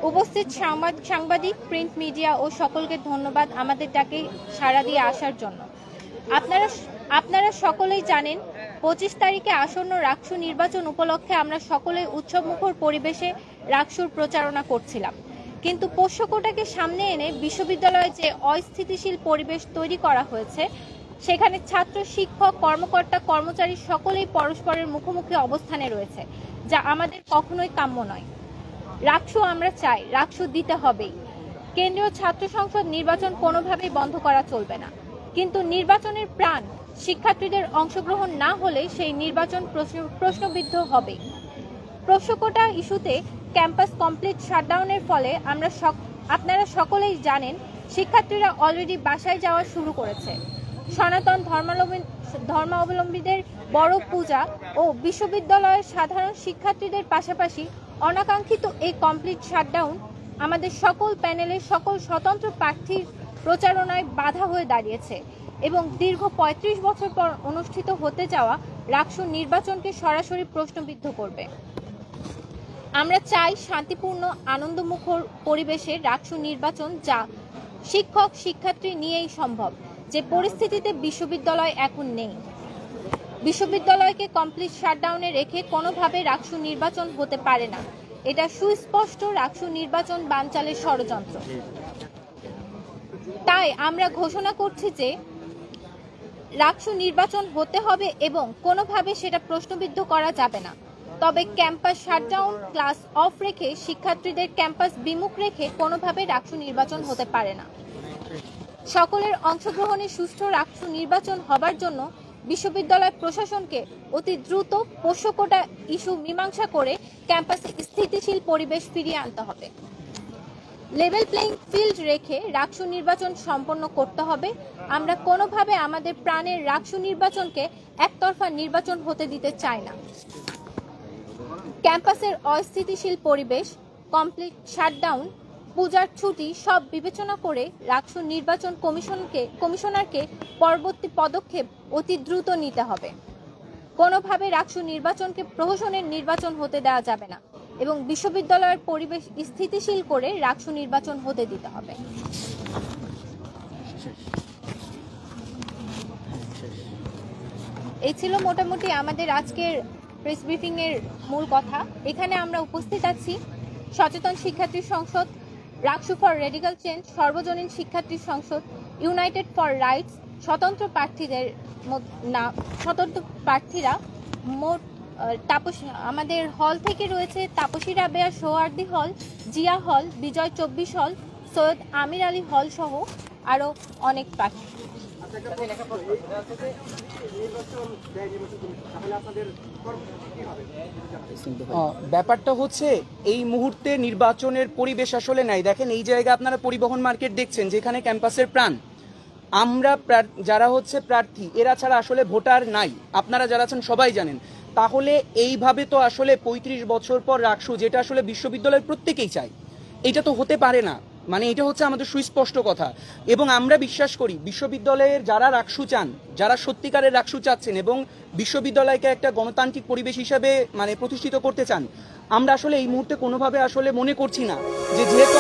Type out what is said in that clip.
উপস্থিত সাংবাদিক, print media ও সকলকে ধন্যবাদ আমাদের ডাকে সাড়া দিয়ে আসার জন্য। আপনারা সকলেই জানেন 25 তারিখে আসন্ন রাকসু নির্বাচন উপলক্ষে আমরা সকলেই উৎসবমুখর পরিবেশে রাকসুর প্রচারণা করছিলাম, কিন্তু পোষ্যকোটাকে সামনে এনে বিশ্ববিদ্যালয়ে যে অস্থিতিশীল পরিবেশ তৈরি করা হয়েছে, সেখানে ছাত্র, শিক্ষক, কর্মকর্তা, কর্মচারী সকলেই পরস্পরের মুখোমুখি অবস্থানে রয়েছে, যা আমাদের কখনোই কাম্য নয়। রাকসু আমরা চাই, রাকসু দিতে হবেই। কেন্দ্রীয় ছাত্র সংসদ নির্বাচন কোনোভাবেই বন্ধ করা চলবে না, কিন্তু নির্বাচনের প্রাণ শিক্ষার্থীদের অংশগ্রহণ না হলে সেই নির্বাচন প্রশ্নবিদ্ধ হবে। পোষ্যকোটা ইস্যুতে ক্যাম্পাস কমপ্লিট শাটডাউনের ফলে আপনারা সকলেই জানেন শিক্ষার্থীরা অলরেডি বাসায় যাওয়া শুরু করেছে। সনাতন ধর্মাবলম্বীদের বড় পূজা ও বিশ্ববিদ্যালয়ের সাধারণ শিক্ষার্থীদের পাশাপাশি অনাকাঙ্ক্ষিত এই কমপ্লিট শাটডাউন আমাদের সকল প্যানেলের সকল স্বতন্ত্র প্রার্থীর প্রচারণায় বাধা হয়ে দাঁড়িয়েছে এবং দীর্ঘ 35 বছর পর অনুষ্ঠিত হতে যাওয়া রাকসু নির্বাচনকে সরাসরি প্রশ্নবিদ্ধ করবে। আমরা চাই শান্তিপূর্ণ, আনন্দমুখর পরিবেশে রাকসু নির্বাচন, যা শিক্ষক শিক্ষার্থী নিয়েই সম্ভব, যে পরিস্থিতিতে বিশ্ববিদ্যালয় এখন নেই। বিশ্ববিদ্যালয়কে কমপ্লিট শাটডাউনে রেখে কোনোভাবে রাকসু নির্বাচন হতে পারে না। এটা সুস্পষ্ট রাকসু নির্বাচন বানচালের ষড়যন্ত্র। তাই আমরা ঘোষণা করছি যে রাকসু নির্বাচন হতে হবে এবং কোনোভাবে সেটা প্রশ্নবিদ্ধ করা যাবে না। তবে ক্যাম্পাস শাটডাউন, ক্লাস অফ রেখে, শিক্ষার্থীদের ক্যাম্পাস বিমুখ রেখে কোনোভাবে রাকসু নির্বাচন হতে পারে না। সকলের অংশগ্রহণে সুষ্ঠু রাকসু নির্বাচন হবার জন্য বিশ্ববিদ্যালয় প্রশাসনকে অতি দ্রুত পোষ্যকোটা ইস্যু মীমাংসা করে ক্যাম্পাসে স্থিতিশীল পরিবেশ ফিরিয়ে আনতে হবে। লেভেল প্লেইং ফিল্ড রেখে রাকসু নির্বাচন সম্পন্ন করতে হবে। আমরা কোনোভাবে আমাদের প্রাণের রাকসু নির্বাচনকে একতরফা নির্বাচন হতে দিতে চাই না। ক্যাম্পাসের অস্থিতিশীল পরিবেশ, কমপ্লিট শাটডাউন, পূজার ছুটি সব বিবেচনা করে রাকসু নির্বাচন কমিশনারকে পরবর্তী পদক্ষেপ অতি দ্রুত নিতে হবে। কোনোভাবে রাকসু নির্বাচনকে প্রহসনের নির্বাচন হতে দেওয়া যাবে না এবং বিশ্ববিদ্যালয়ের পরিবেশ স্থিতিশীল করে রাকসু নির্বাচন হতে দিতে হবে। এই ছিল মোটামুটি আমাদের আজকের প্রেস ব্রিফিং এর মূল কথা। এখানে আমরা উপস্থিত আছি সচেতন শিক্ষার্থী সংসদ, রাকসু ফর রেডিক্যাল চেঞ্জ, সর্বজনীন শিক্ষার্থী সংসদ, ইউনাইটেড ফর রাইটস, স্বতন্ত্র প্রার্থীরা মোট আমাদের হল থেকে রয়েছে তাপসী রাবেয়া সোহরাওয়ার্দী হল, জিয়া হল, বিজয় 24 হল, সৈয়দ আমির আলী হল সহ আরো অনেক প্রার্থী। ব্যাপারটা হচ্ছে এই মুহূর্তে নির্বাচনের পরিবেশ আসলে নাই। দেখেন এই জায়গায় আপনারা পরিবহন মার্কেট দেখছেন, যেখানে ক্যাম্পাসের প্রাণ। আমরা যারা হচ্ছে প্রার্থী, এরা ছাড়া আসলে ভোটার নাই, আপনারা যারা আছেন সবাই জানেন। তাহলে এইভাবে তো আসলে 35 বছর পর রাকসু, যেটা আসলে বিশ্ববিদ্যালয়ের প্রত্যেকেই চাই, এটা তো হতে পারে না। মানে এটা হচ্ছে আমাদের সুস্পষ্ট কথা। এবং আমরা বিশ্বাস করি বিশ্ববিদ্যালয়ের যারা রাকসু চান, যারা সত্যিকারের রাকসু চাচ্ছেন এবং বিশ্ববিদ্যালয়কে একটা গণতান্ত্রিক পরিবেশ হিসাবে মানে প্রতিষ্ঠিত করতে চান, আমরা আসলে এই মুহূর্তে কোনোভাবে আসলে মনে করছি না যে যেহেতু